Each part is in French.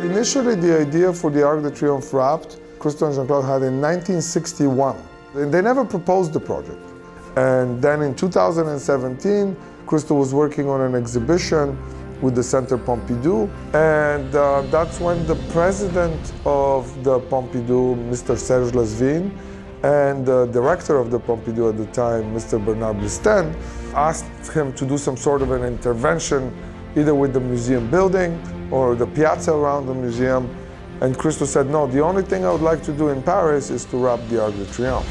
Initially, the idea for the Arc de Triomphe wrapped, Christo and Jean-Claude had in 1961. They never proposed the project. And then in 2017, Christo was working on an exhibition with the Centre Pompidou, and that's when the president of the Pompidou, Mr. Serge Lasvin, and the director of the Pompidou at the time, Mr. Bernard Blistand, asked him to do some sort of an intervention either with the museum building or the piazza around the museum. And Christo said, no, the only thing I would like to do in Paris is to wrap the Arc de Triomphe.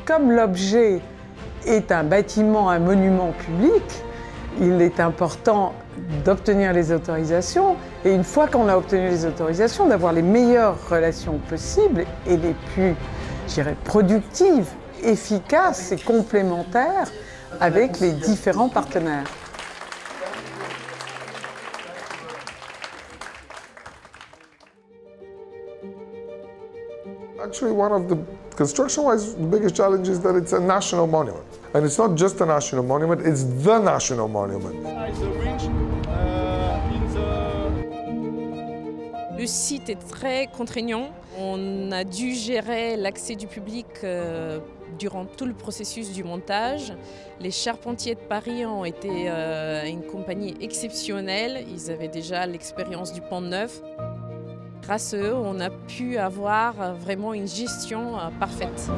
Comme l'objet est un bâtiment, un monument public, il est important d'obtenir les autorisations et une fois qu'on a obtenu les autorisations, d'avoir les meilleures relations possibles et les plus, je dirais, productives, efficaces et complémentaires avec les différents partenaires. Actually, one of the construction-wise, the biggest challenge is that it's a national monument. And it's not just a national monument, it's the national monument. Le site est très contraignant. On a dû gérer l'accès du public durant tout le processus du montage. Les charpentiers de Paris ont été une compagnie exceptionnelle. Ils avaient déjà l'expérience du Pont Neuf. Grâce à eux, on a pu avoir vraiment une gestion parfaite.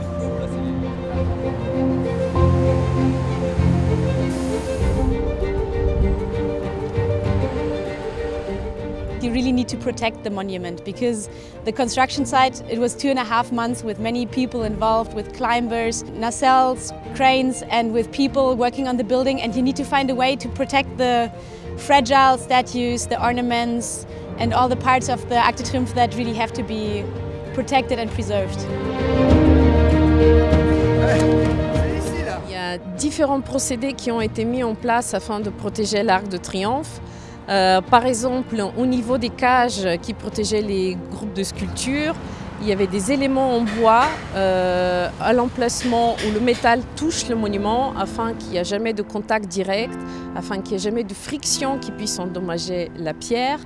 You really need to protect the monument because the construction site, it was 2.5 months with many people involved, with climbers, nacelles, cranes, and with people working on the building, and you need to find a way to protect the fragile statues, the ornaments, and all the parts of the Arc de Triomphe that really have to be protected and preserved. Il y a différents procédés qui ont été mis en place afin de protéger l'Arc de Triomphe. Par exemple, au niveau des cages qui protégeaient les groupes de sculptures, il y avait des éléments en bois à l'emplacement où le métal touche le monument afin qu'il n'y ait jamais de contact direct, afin qu'il n'y ait jamais de friction qui puisse endommager la pierre.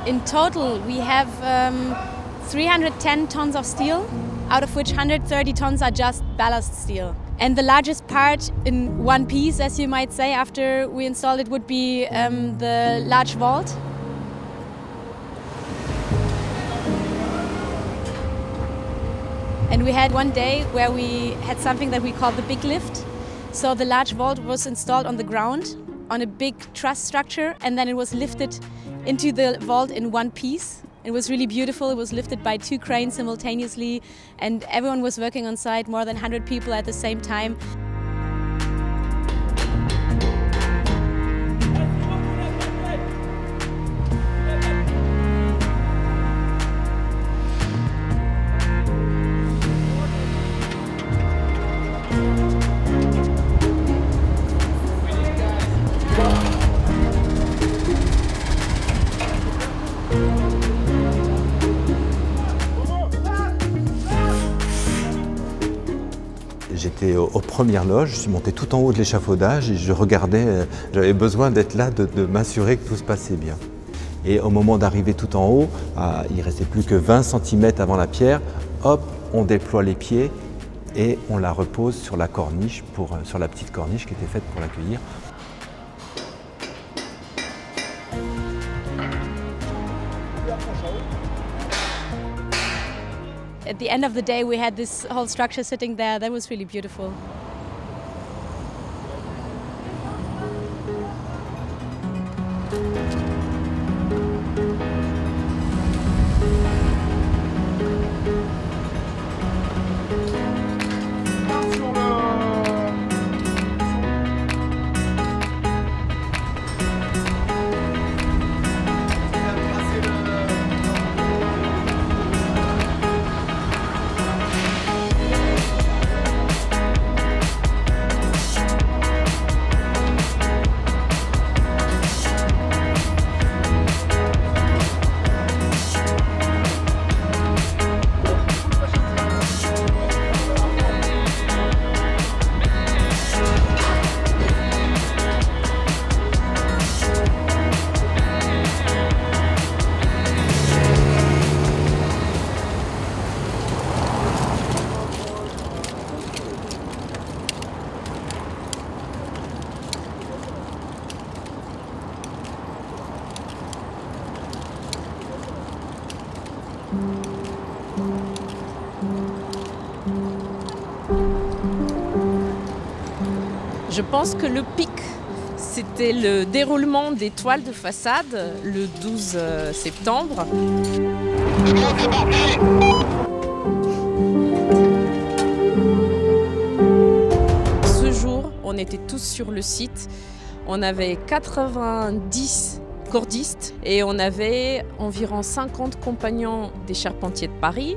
In total, we have 310 tons of steel, out of which 130 tons are just ballast steel. And the largest part in one piece, as you might say, after we installed it, would be the large vault. And we had one day where we had something that we called the big lift. So the large vault was installed on the ground on a big truss structure, and then it was lifted into the vault in one piece. It was really beautiful. It was lifted by 2 cranes simultaneously, and everyone was working on site, more than 100 people at the same time. J'étais aux premières loges, je suis monté tout en haut de l'échafaudage et je regardais, j'avais besoin d'être là, de m'assurer que tout se passait bien. Et au moment d'arriver tout en haut, il ne restait plus que 20 cm avant la pierre, hop, on déploie les pieds et on la repose sur la corniche, sur la petite corniche qui était faite pour l'accueillir. At the end of the day, we had this whole structure sitting there. That was really beautiful. Je pense que le pic, c'était le déroulement des toiles de façade le 12 septembre. Ce jour, on était tous sur le site. On avait 90 cordistes et on avait environ 50 compagnons des charpentiers de Paris.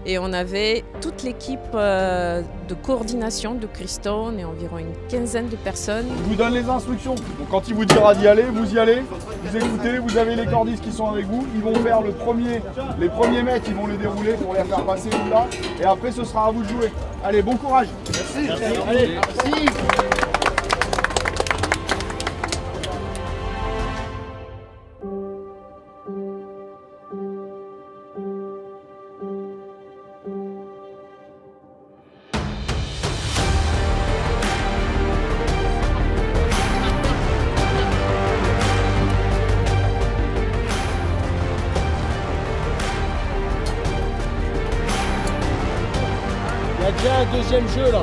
Et on avait toute l'équipe de coordination de Keystone et environ une quinzaine de personnes. Je vous donne les instructions. Donc quand il vous dira d'y aller, vous y allez. Vous écoutez, vous avez les cordistes qui sont avec vous. Ils vont faire les premiers mètres, ils vont les dérouler pour les faire passer là. Et après, ce sera à vous de jouer. Allez, bon courage. Merci. Allez, merci. Il y a déjà un deuxième jeu là.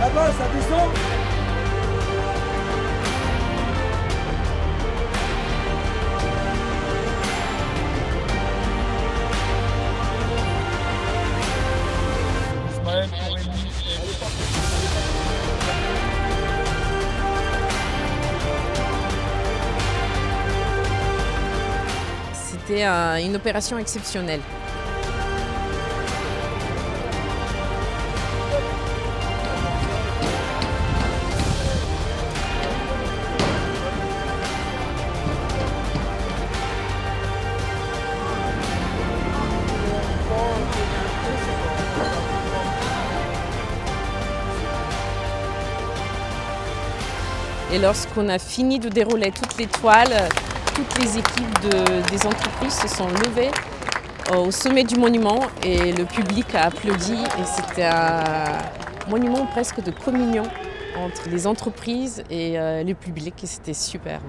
Là-bas, ça descend. Ismaël pour Rémi. C'était une opération exceptionnelle. Et lorsqu'on a fini de dérouler toutes les toiles, toutes les équipes des entreprises se sont levées au sommet du monument et le public a applaudi. Et c'était un monument presque de communion entre les entreprises et le public et c'était superbe.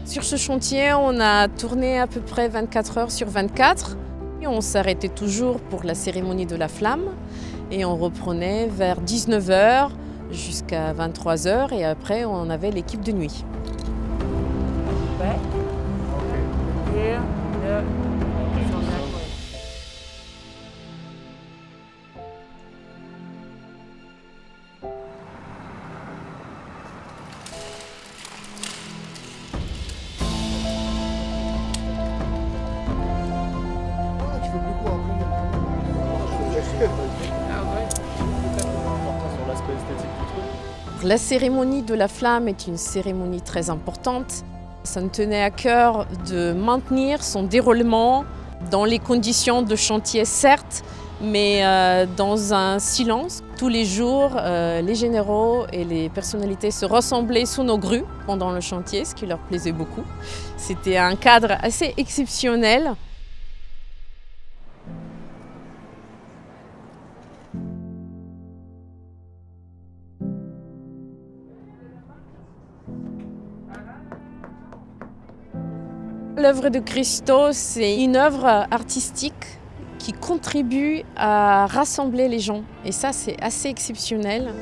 Sur ce chantier, on a tourné à peu près 24 heures sur 24. Et on s'arrêtait toujours pour la cérémonie de la flamme et on reprenait vers 19 h jusqu'à 23 h et après on avait l'équipe de nuit. La cérémonie de la flamme est une cérémonie très importante. Ça me tenait à cœur de maintenir son déroulement dans les conditions de chantier, certes, mais dans un silence. Tous les jours, les généraux et les personnalités se ressemblaient sous nos grues pendant le chantier, ce qui leur plaisait beaucoup. C'était un cadre assez exceptionnel. L'œuvre de Christo, c'est une œuvre artistique qui contribue à rassembler les gens. Et ça, c'est assez exceptionnel.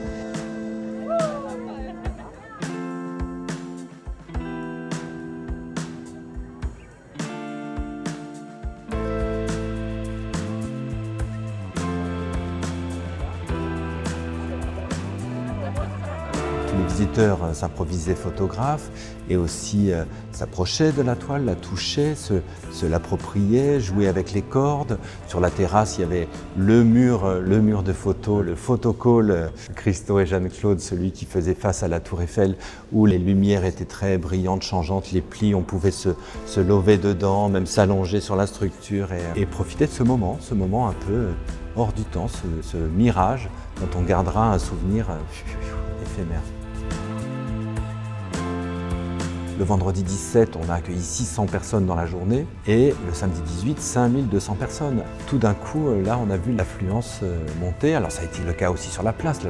Les visiteurs s'improvisaient photographes et aussi s'approchaient de la toile, la touchaient, se l'appropriaient, jouaient avec les cordes. Sur la terrasse, il y avait le mur de photos, le photocall Christo et Jeanne-Claude, celui qui faisait face à la Tour Eiffel, où les lumières étaient très brillantes, changeantes, les plis, on pouvait se lever dedans, même s'allonger sur la structure et profiter de ce moment un peu hors du temps, ce mirage dont on gardera un souvenir éphémère. Le vendredi 17, on a accueilli 600 personnes dans la journée et le samedi 18, 5200 personnes. Tout d'un coup, là, on a vu l'affluence monter. Alors ça a été le cas aussi sur la place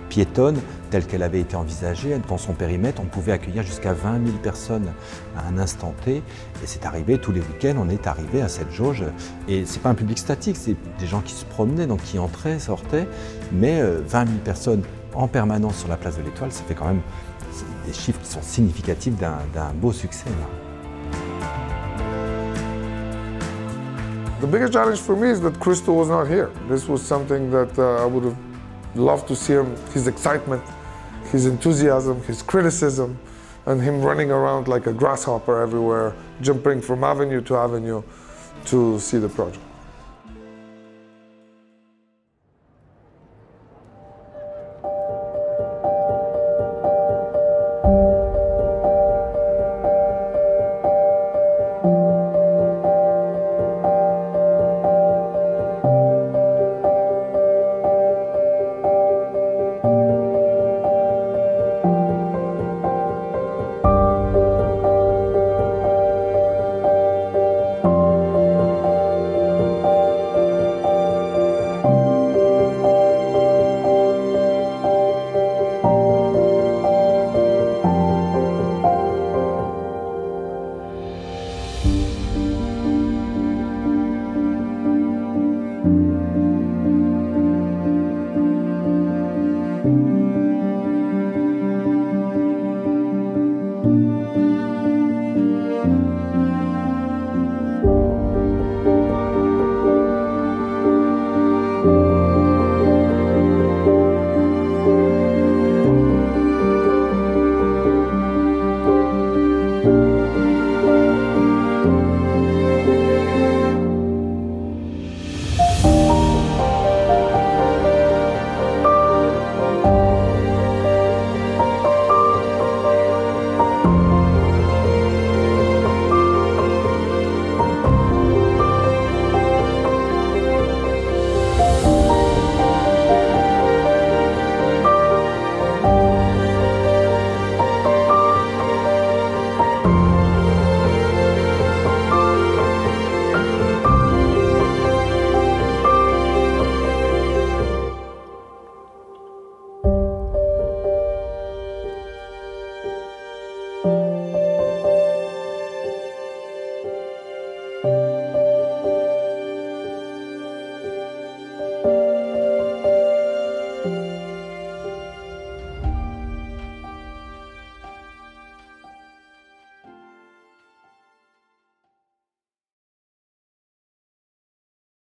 piétonne, telle qu'elle avait été envisagée. Dans son périmètre, on pouvait accueillir jusqu'à 20 000 personnes à un instant T. Et c'est arrivé, tous les week-ends, on est arrivé à cette jauge. Et c'est pas un public statique, c'est des gens qui se promenaient, donc qui entraient, sortaient. Mais 20 000 personnes en permanence sur la place de l'Étoile, ça fait quand même des chiffres qui sont significatifs d'un beau succès. Là. The biggest challenge for me is that Christo was not here. This was something that I would have loved to see him, his excitement, his enthusiasm, his criticism, and him running around like a grasshopper everywhere, jumping from avenue to see the project.